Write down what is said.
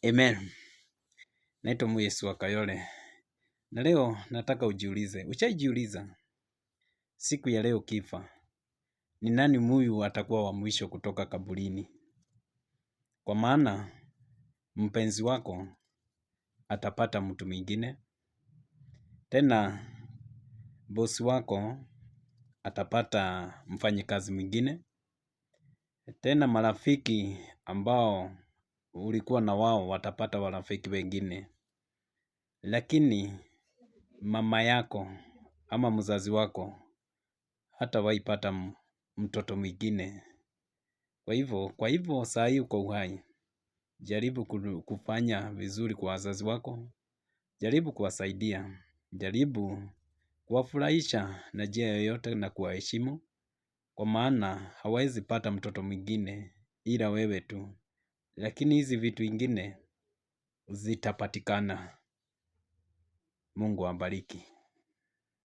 Amen. Naitwa Muyesu wa Kayole. Na leo nataka ujiulize. Ushaijiuliza siku ya leo kifa, ni nani huyu atakuwa wa mwisho kutoka kaburini? Kwa maana mpenzi wako atapata mtu mwingine. Tena bosi wako atapata mfanyikazi mwingine. Tena marafiki ambao ulikuwa na wao watapata marafiki wengine. Lakini mama yako ama mzazi wako hatawahi pata mtoto mwingine. Kwa hivyo saa hii uko uhai, jaribu kufanya vizuri kwa wazazi wako, jaribu kuwasaidia, jaribu kuwafurahisha na njia yoyote na kuwaheshimu, kwa maana hawawezi pata mtoto mwingine ila wewe tu, lakini hizi vitu ingine zitapatikana. Mungu awabariki.